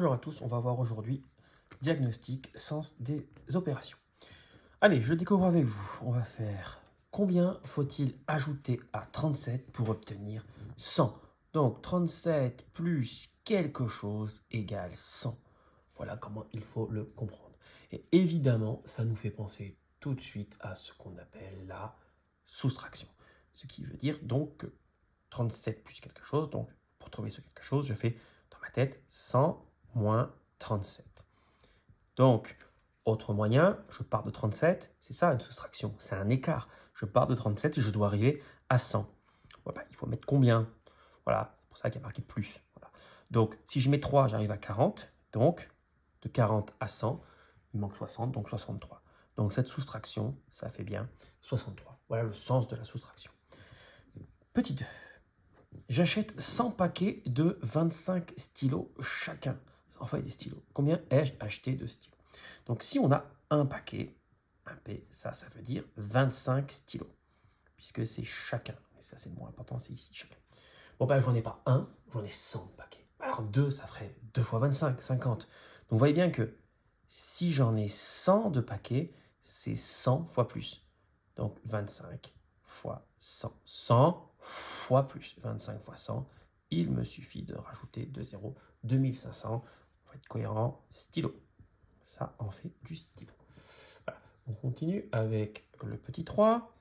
Bonjour à tous, on va voir aujourd'hui diagnostic, sens des opérations. Allez, je découvre avec vous. On va faire combien faut-il ajouter à 37 pour obtenir 100. Donc 37 plus quelque chose égale 100. Voilà comment il faut le comprendre. Et évidemment, ça nous fait penser tout de suite à ce qu'on appelle la soustraction. Ce qui veut dire donc que 37 plus quelque chose, donc pour trouver ce quelque chose, je fais dans ma tête 100 moins 37. Donc, autre moyen, je pars de 37, c'est ça une soustraction, c'est un écart. Je pars de 37 et je dois arriver à 100. Voilà, il faut mettre combien? Voilà, c'est pour ça qu'il y a marqué plus. Voilà. Donc, si je mets 3, j'arrive à 40. Donc, de 40 à 100, il manque 60, donc 63. Donc, cette soustraction, ça fait bien 63. Voilà le sens de la soustraction. Petit 2. J'achète 100 paquets de 25 stylos chacun. Enfin, des stylos. Combien ai-je acheté de stylos? Donc, si on a un paquet, un P, ça veut dire 25 stylos, puisque c'est chacun. Et ça, c'est le moins important, c'est ici, chacun. Bon, ben, j'en ai pas un, j'en ai 100 paquets. Alors, 2, ça ferait 2 fois 25, 50. Donc, vous voyez bien que si j'en ai 100 de paquets, c'est 100 fois plus. Donc, 25 fois 100. 100 fois plus. 25 fois 100. Il me suffit de rajouter 2 zéros. 2500. On va être cohérent. Stylo. Ça en fait du stylo. Voilà. On continue avec le petit 3.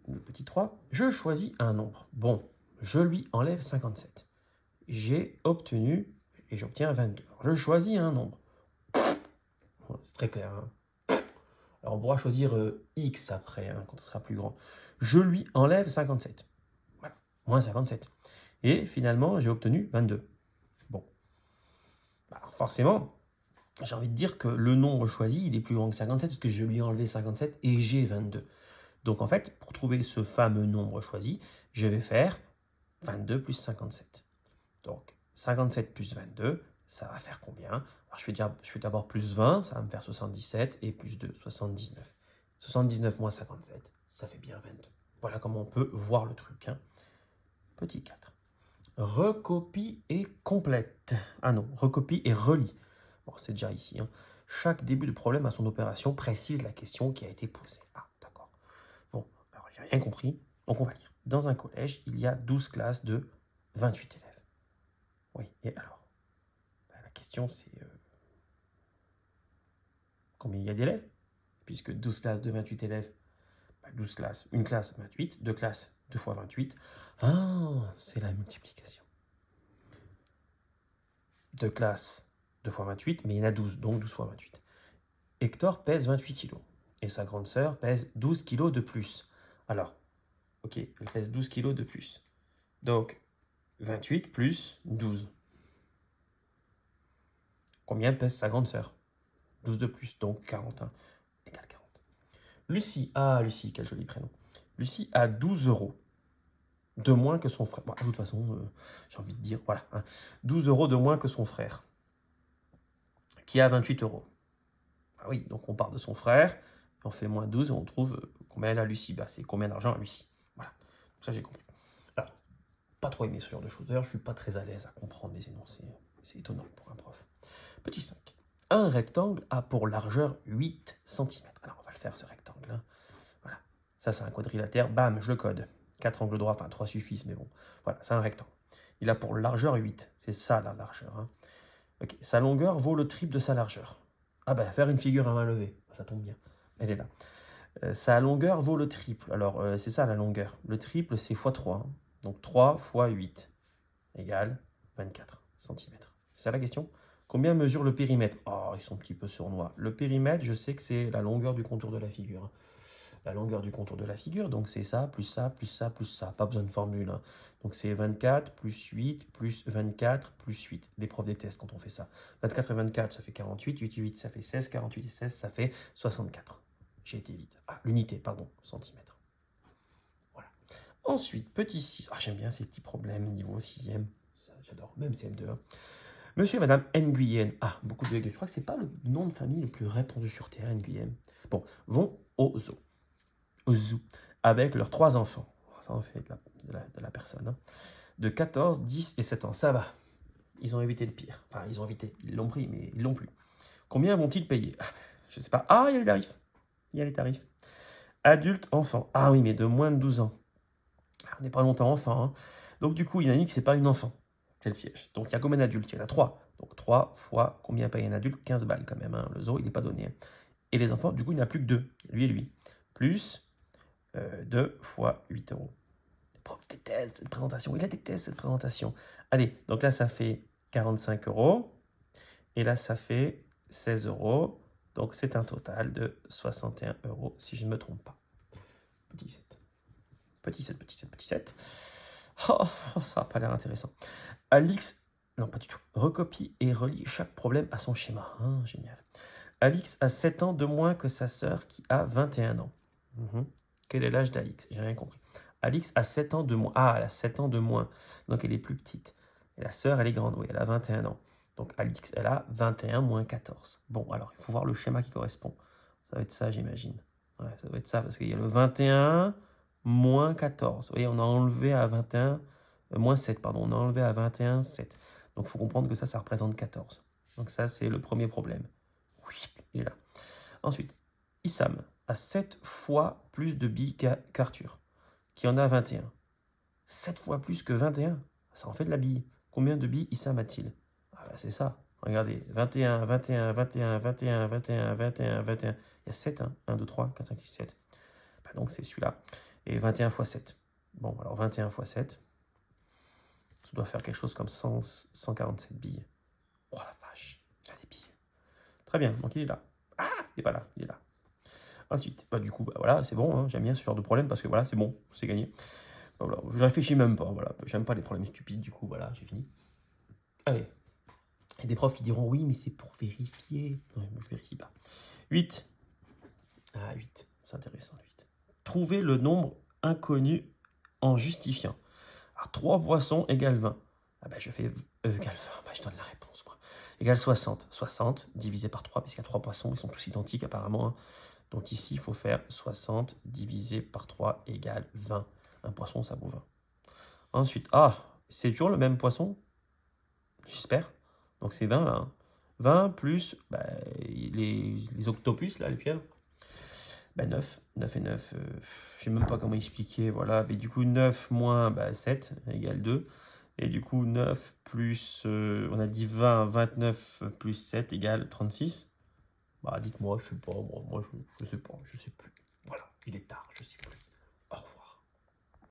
Le petit 3. Je choisis un nombre. Bon, je lui enlève 57. J'ai obtenu, et j'obtiens 22. Alors, je choisis un nombre. C'est très clair. Alors, on pourra choisir X après, quand on sera plus grand. Je lui enlève 57. Voilà, moins 57. Et finalement, j'ai obtenu 22. Bon. Alors, forcément, j'ai envie de dire que le nombre choisi, il est plus grand que 57 parce que je lui ai enlevé 57 et j'ai 22. Donc, en fait, pour trouver ce fameux nombre choisi, je vais faire 22 plus 57. Donc, 57 plus 22, ça va faire combien? Alors, je fais d'abord plus 20, ça va me faire 77, et plus 2, 79. 79 moins 57, ça fait bien 22. Voilà comment on peut voir le truc. Petit 4. Recopie et complète. Ah non, recopie et relie. Bon, c'est déjà ici. Chaque début de problème à son opération précise la question qui a été posée. Ah, d'accord. Bon, alors j'ai rien compris, donc on va lire. Dans un collège, il y a 12 classes de 28 élèves. Oui, et alors? La question, c'est combien il y a d'élèves? Puisque 12 classes de 28 élèves, 12 classes, une classe 28, deux classes 2 fois 28. Ah, c'est la multiplication. Deux classes 2 fois 28, mais il y en a 12, donc 12 fois 28. Hector pèse 28 kilos et sa grande sœur pèse 12 kilos de plus. Alors, ok, elle pèse 12 kilos de plus. Donc, 28 plus 12. Combien pèse sa grande sœur? 12 de plus, donc 41 égale 40. Lucie, Lucie, quel joli prénom. Lucie a 12 euros de moins que son frère. Bon, de toute façon, j'ai envie de dire, voilà, 12 euros de moins que son frère, qui a 28 euros. Ah oui, donc on part de son frère, on fait moins 12 et on trouve combien elle a Lucie. Bah, c'est combien d'argent a Lucie. Voilà, donc ça j'ai compris. Alors, pas trop aimé ce genre de choses. D'ailleurs, je suis pas très à l'aise à comprendre les énoncés. C'est étonnant pour un prof. Petit 5. Un rectangle a pour largeur 8 cm. Alors, on va le faire ce rectangle. Voilà. Ça, c'est un quadrilatère. Bam, je le code. 4 angles droits, enfin 3 suffisent, mais bon. Voilà, c'est un rectangle. Il a pour largeur 8. C'est ça la largeur. Ok. Sa longueur vaut le triple de sa largeur. Ah ben, faire une figure à main levée. Ça tombe bien. Elle est là. Sa longueur vaut le triple. Alors, c'est ça la longueur. Le triple, c'est x 3. Donc 3 fois 8 égale 24 cm. C'est ça la question? Combien mesure le périmètre? Oh, ils sont un petit peu sournois. Le périmètre, je sais que c'est la longueur du contour de la figure. La longueur du contour de la figure, donc c'est ça, plus ça, plus ça, plus ça. Pas besoin de formule. Donc c'est 24 plus 8 plus 24 plus 8. L'épreuve des tests quand on fait ça. 24 et 24, ça fait 48. 8 et 8, ça fait 16. 48 et 16, ça fait 64. J'ai été vite. Ah, l'unité, pardon, centimètre. Voilà. Ensuite, petit 6. Ah, j'aime bien ces petits problèmes niveau 6e. J'adore, même CM2. Monsieur et Madame Nguyen, beaucoup de je crois que c'est pas le nom de famille le plus répandu sur Terre, Nguyen. Bon, vont au zoo, avec leurs 3 enfants. Ça en fait de la personne. De 14, 10 et 7 ans, ça va. Ils ont évité le pire. Enfin, ils ont évité. Ils l'ont pris, mais ils l'ont plus. Combien vont-ils payer? Je sais pas. Ah, il y a les tarifs. Il y a les tarifs. Adulte, enfant. Ah oui, mais de moins de 12 ans. On n'est pas longtemps enfant. Hein. Donc du coup, il y en a une que c'est pas une enfant. C'est le piège. Donc il y a combien d'adultes? Il y en a 3. Donc 3 fois combien paye un adulte? 15 balles quand même. Hein. Le zoo, il n'est pas donné. Hein. Et les enfants, du coup, il n'y en a plus que 2. Lui et lui. Plus 2 fois 8 euros. Oh, il déteste cette présentation. Il la déteste cette présentation. Allez, donc là, ça fait 45 euros. Et là, ça fait 16 euros. Donc c'est un total de 61 euros, si je ne me trompe pas. Petit 7. Petit 7, petit 7, petit 7. Oh, ça n'a pas l'air intéressant. Alix, non pas du tout, recopie et relie chaque problème à son schéma. Hein, génial. Alix a 7 ans de moins que sa sœur qui a 21 ans. Quel est l'âge d'Alix? J'ai rien compris. Alix a 7 ans de moins. Ah, elle a 7 ans de moins. Donc elle est plus petite. Et la sœur, elle est grande, oui, elle a 21 ans. Donc Alix, elle a 21 moins 14. Bon, alors il faut voir le schéma qui correspond. Ça va être ça, j'imagine. Ouais, ça doit être ça, parce qu'il y a le 21 moins 14. Vous voyez, on a enlevé à 21, moins 7, pardon, on a enlevé à 21, 7. Donc il faut comprendre que ça représente 14. Donc ça, c'est le premier problème. Oui, il est là. Ensuite, Issam a 7 fois plus de billes qu'Arthur, qui en a 21. 7 fois plus que 21, ça en fait de la bille. Combien de billes Issam a-t-il? Ah bah c'est ça. Regardez, 21, 21, 21, 21, 21, 21, 21. Il y a 7, hein. 1, 2, 3, 4, 5, 6, 7. Bah donc c'est celui-là. Et 21 fois 7. Bon, alors 21 fois 7, ça doit faire quelque chose comme 147 billes. Oh la vache, il y a des billes. Très bien, donc il est là. Ah, il n'est pas là, il est là. Ensuite, bah du coup, bah voilà, c'est bon, hein, j'aime bien ce genre de problème parce que voilà, c'est bon, c'est gagné. Bah, voilà, je réfléchis même pas, voilà, j'aime pas les problèmes stupides, du coup, voilà, j'ai fini. Allez. Il y a des profs qui diront oui, mais c'est pour vérifier. Non, je vérifie pas. 8. Ah, 8, c'est intéressant, 8. Trouver le nombre inconnu en justifiant. Alors, 3 poissons égale 20. Ah ben, je fais égale 20, bah, je donne la réponse, moi. Égale 60. 60 divisé par 3, puisqu'il y a 3 poissons, ils sont tous identiques apparemment. Hein. Donc ici, il faut faire 60 divisé par 3 égale 20. Un poisson, ça vaut 20. Ensuite, ah, c'est toujours le même poisson? J'espère. Donc c'est 20 là. Hein. 20 plus bah, les octopus, là, les pierres. Bah, 9. 9 et 9. Je sais même pas comment expliquer. Voilà. Mais du coup, 9 moins 7 égale 2. Et du coup, 9 plus, on a dit 20, 29 plus 7 égale 36. Bah, dites-moi, je sais pas. Moi je sais pas. Je sais plus. Voilà, il est tard, je sais plus.